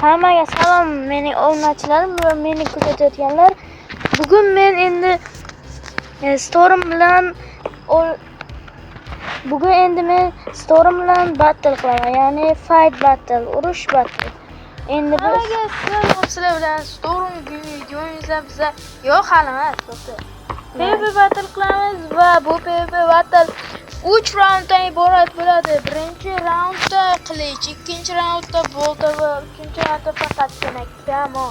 Hammaga salom, mening obunachilarim va meni kuzatayotganlar. Bugun men endi Storm bilan battle qilaman, ya'ni fight battle, urush battle. Endi Hammaga salom, sizlar bilan Storm videomizda biza yo'q hali emas, to'xta. PvP battle qilamiz va bu PvP battle 3 raunddan iborat bo'ladi. Birinchi raundda qilich, ikkinchi raundda bolta va uchinchi raundda faqatgina kamo.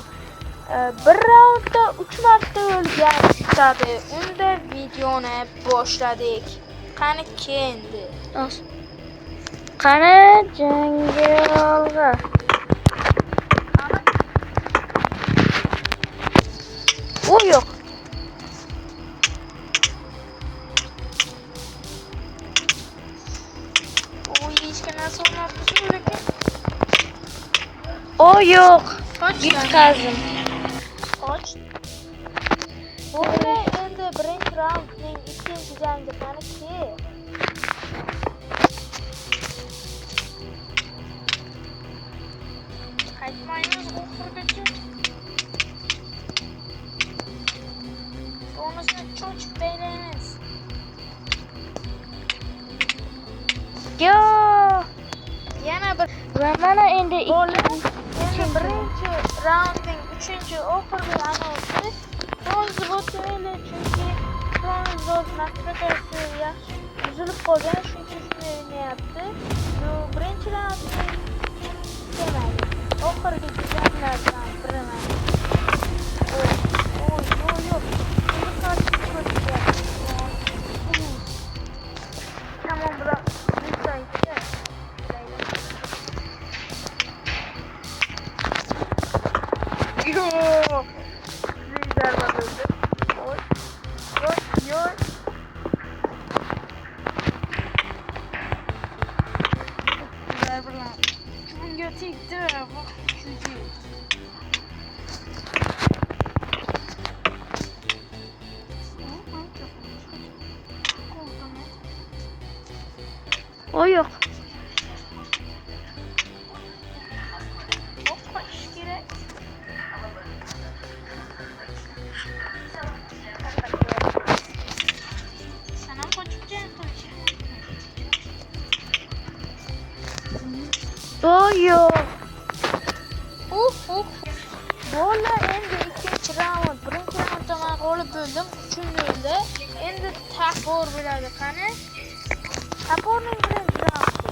Bir raundda 3 marta o'lgan chiqadi. Unda videoni boshladik. Qani kendi. Qani jangga. O yo'q. O yo'q. Yutqazdim. Qoch. Bo'ldi, endi birinchi raundning ikkinchi jangi qaniki? Qaytmaymiz oxirigacha. Sonrasini cho'chib deylaymiz. Yo! Yana bir Va mana endi birinchi raundning uchinchi oxirgi anonsi bronz bo'tmaydi, chunki bronz nasibasi yaxshi uzilib qolgan, chunki shunday o'ynayapti. Bu birinchi raundning demaydi, oxirgi janglardan biri mana. Yo'q. Tamam, biroq yutaydi. Yo'q. Lider bo'ldi. Oy. Lider bilan bunga tegdi bu kuchi. o yo'q. Qochish kerak. Sanam qochib qolish. O yo'q. Bo'ldi, endi ikkinchi raund. Birinchi raundda men g'olib bo'ldim 3-0. Endi tapor bo'ladi. Qani? Taporning birinchi raundi.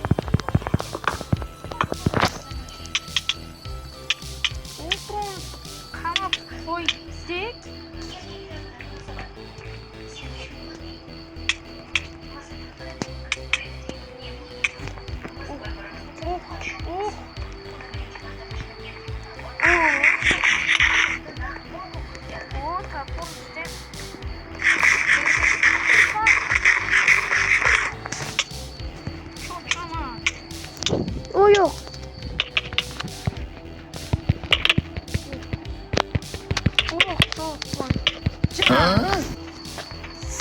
Qamab qo'ydik. O yo'q.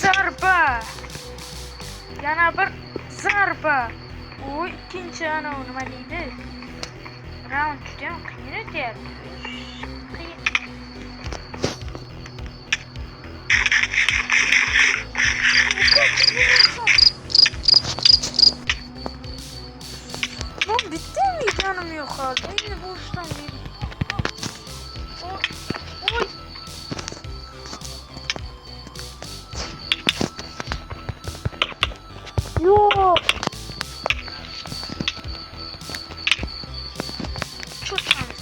Zarba. Yana bir zarba. U ikkinchi nima deydi? Raund juda qiyin o'tyapti. Bitti mi canım yok artık? Endi boştan bir. Oy. Yo'q. Çoçamız.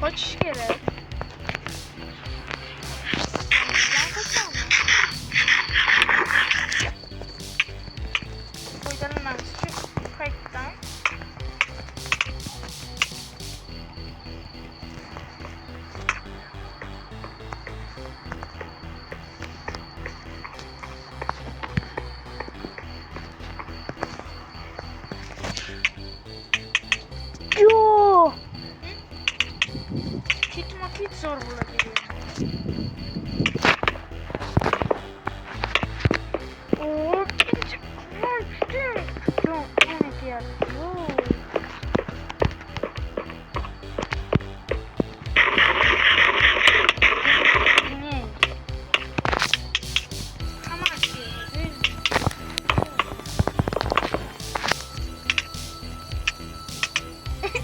Kaç kere? Yo'q. Kitma-kit zor bo'ladi. deyapti. Ne?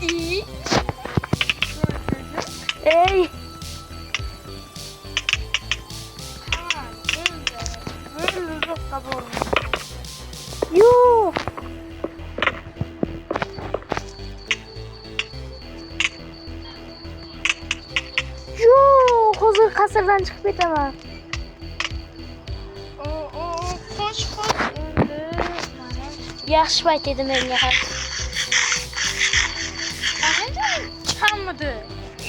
İyi. Ey. Yoo. Yoo. Hozir qasrdan chiqib ketaman. Qo'sh endi Yaxshi payt edi menga ham. chiqarmidi.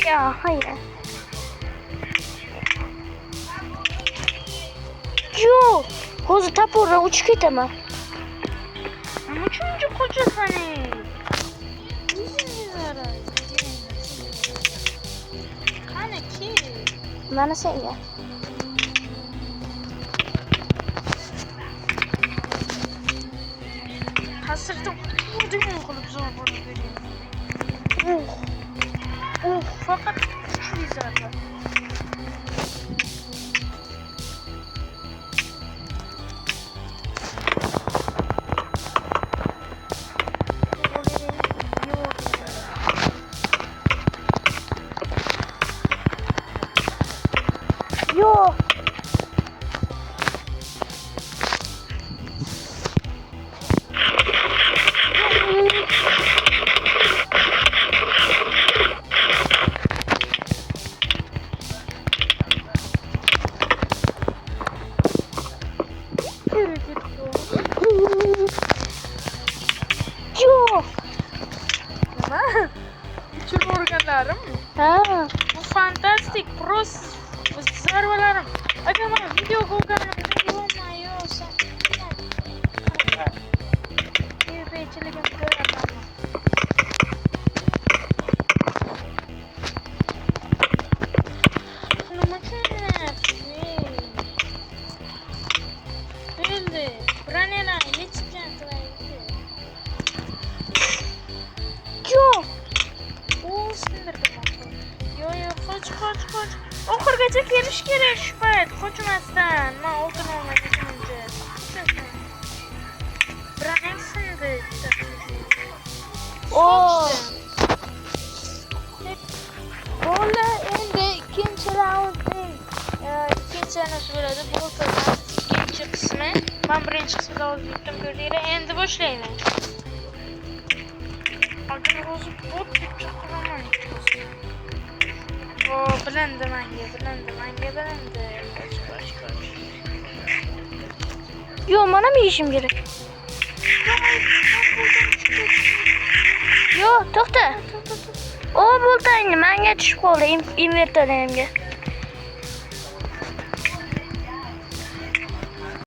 Yo, hayır. Yo. Hozir tapurdan uchib ketaman. Uchinchi qo'chasani. Qani ki? Mana senga. Qasrda o'rdigan qilib zo'r bo'lib beradi. Faqat kuchli zarba. Yo. Yo. Nima? Uçurib o'rganlarim. Ha. Bu fantastik, prost zarbalarim. Agar men video ko'rganimda bo'lmayyosan. Beychiligim ko'raman. Nima qilyapsiz? Bo'ldi. Branelar yechgan qilaylik. Yo. O sindirdim. Yo, qoch. Oxirgacha kelish kerak shu payt. Qochmasdan. Men o'tirolmay ketguncha. Branen sindi. O. Bo'ldi, endi ikkinchi raundning ikkinchi anasi bo'ladi. Bu ikkinchi qismi. Men birinchi qismida o'zim yutdim ko'rdinglar. Endi boshlayman. Agar o'zi bot deb chaqiraman. O, bilindi menga. Qoch. Yo, mana mı yeyishim kerak? Yo, to'xta. O, bo'ltangni menga tushib qoldi invertorimga.